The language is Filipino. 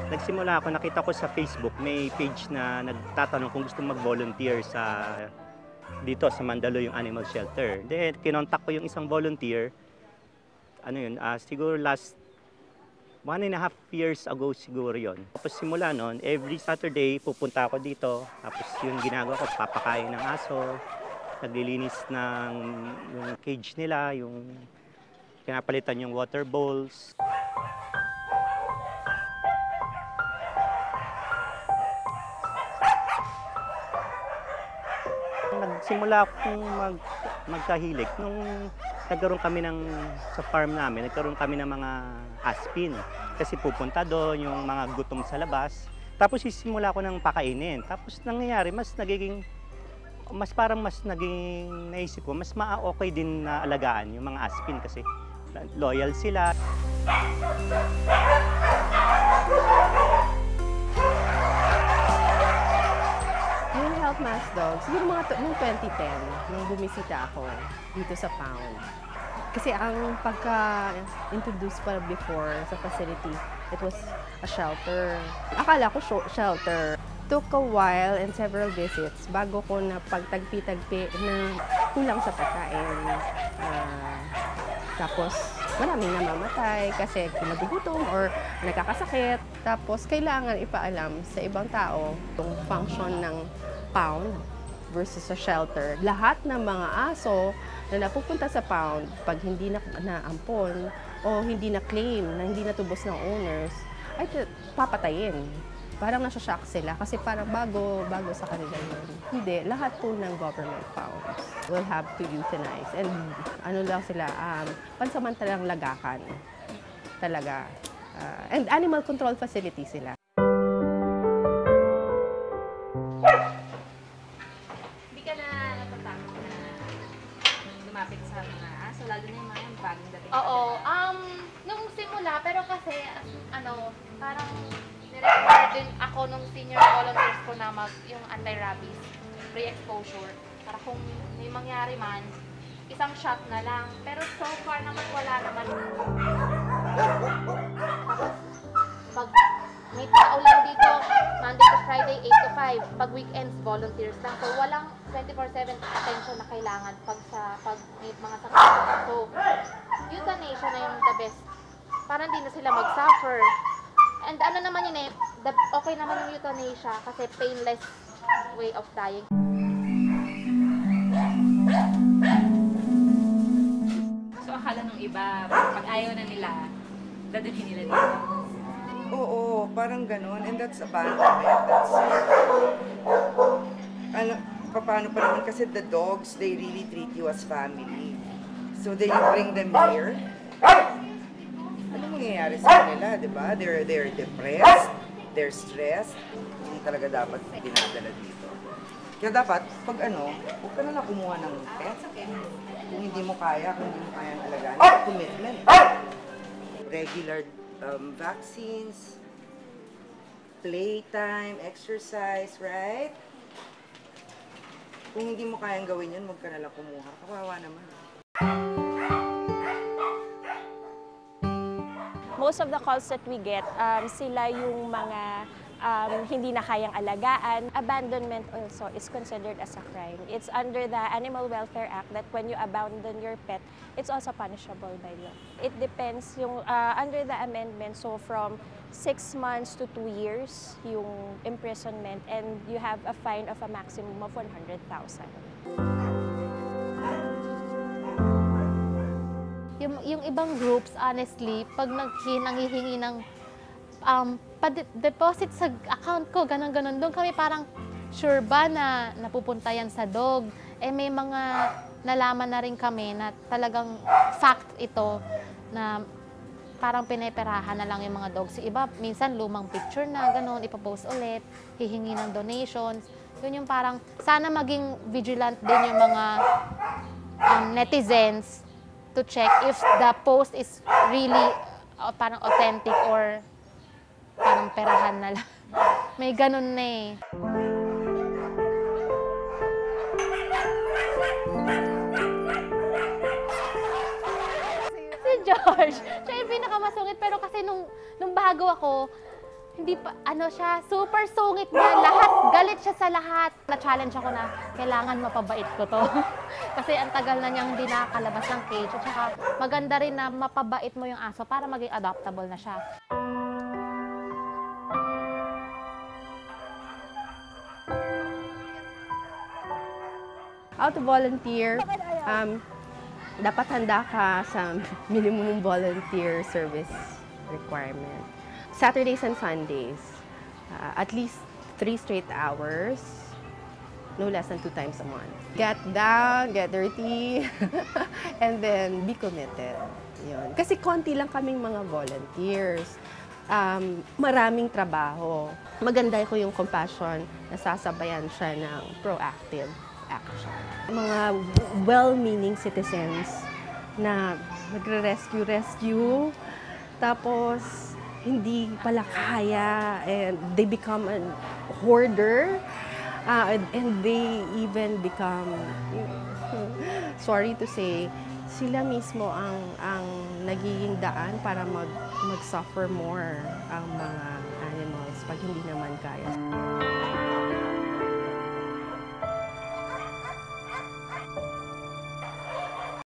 Nagsimula ako, nakita ko sa Facebook, may page na nagtatanong kung gusto mag-volunteer dito sa Mandaluyong Animal Shelter. Then, kinontak ko yung isang volunteer, siguro last 1.5 years ago siguro yon. Tapos simula noon, every Saturday pupunta ako dito. Tapos yung ginagawa ko, papakain ng aso, naglilinis ng yung cage nila, yung pinapalitan yung water bowls. Nagsimula akong magkahilig nung nagkaroon kami sa farm namin, nagkaroon kami ng mga aspin. Kasi pupunta doon yung mga gutom sa labas. Tapos sisimula ko ng pakainin. Tapos nangyayari, mas naging naisip ko, mas okay din na alagaan yung mga aspin kasi loyal sila. Yung Health Mass Dog, siguro noong 2010, nung bumisita ako dito sa Pound. Kasi ang pagka-introduce pa before sa facility, it was a shelter. Akala ko shelter. Took a while and several visits bago ko na pagtagpi-tagpi na kulang sa pagkain. Tapos maraming namamatay kasi nagugutom or nagkakasakit. Tapos kailangan ipaalam sa ibang tao yung function ng Pound versus sa shelter. Lahat ng mga aso na napupunta sa Pound, pag hindi naampon o hindi na-claim, na hindi natubos ng owners, ay papatayin. Parang nasa-shock sila kasi parang bago sa kanila yun. Hindi, lahat po ng government pounds will have to euthanize. And lang sila, pansamantalang lagakan talaga. And animal control facility sila. Hindi ka na natatakot na lumapit sa mga aso, lalo na yung mga bagong dating? Oo, nung simula, pero kasi, parang nirequire din ako nung senior volunteers ko na yung anti-rabies, pre-exposure. Para kung may mangyari man, isang shot na lang. Pero so far naman wala naman. Tapos, pag may tao lang dito, Monday to Friday, 8 to 5. Pag weekends, volunteers lang. So, walang 24/7 attention na kailangan pag may mga sakit. So, euthanasia na yung the best. Parang hindi na sila mag-suffer. And naman yun okay naman yung euthanasia kasi painless way of dying. So akala nung iba, pag ayaw na nila, dadalhin nila dito? Oo, parang ganon. And that's abandonment. Paano pa naman kasi the dogs, they really treat you as family. So then you bring them here. Ano mangyayari sa kanila, di ba? They're depressed, they're stressed. Hindi talaga dapat dinadala dito. Kaya dapat, pag huwag ka na lang kumuha ng pet. Kung hindi mo kaya ang alagaan, commitment. Regular vaccines, playtime, exercise, right? Kung hindi mo kayang gawin yun, huwag ka na lang kumuha. Kawawa naman. Most of the calls that we get, sila yung mga hindi na kayang alagaan. Abandonment also is considered as a crime. It's under the Animal Welfare Act that when you abandon your pet, it's also punishable by law. It depends yung under the amendment, so from 6 months to 2 years yung imprisonment, and you have a fine of a maximum of 100,000. Yung ibang groups, honestly, pag nanghihingi ng deposit sa account ko, ganon-ganon, doon kami parang sure ba na napupunta yan sa dog? May mga nalaman na rin kami na talagang fact ito na parang pinaperahan na lang yung mga dogs. Iba, minsan lumang picture na, ganon, ipopost ulit, hihingi ng donations. Yun yung parang, sana maging vigilant din yung mga netizens to check if the post is really parang authentic or parang perahan na lang. May ganun na eh. Si George, siya yung pinakamasungit, pero kasi nung bago ako, hindi pa, ano siya, super sungit niya, lahat, galit siya sa lahat. Na-challenge ako na, kailangan mapabait ko to. Kasi ang tagal na niyang hindi nakakalabas ng cage. At saka maganda rin na mapabait mo yung aso para maging adoptable na siya. How to volunteer, dapat handa ka sa minimum volunteer service requirement. Saturdays and Sundays, at least 3 straight hours, no less than 2 times a month. Get down, get dirty, and then be committed. Yun. Kasi konti lang kaming mga volunteers. Maraming trabaho. Maganda ko yung compassion na sasabayan siya ng proactive action. Mga well-meaning citizens na nagre-rescue, tapos hindi pala kaya, and they become a hoarder, and they even become, sorry to say, sila mismo ang nagiging daan para mag-suffer more ang mga animals pag hindi naman kaya.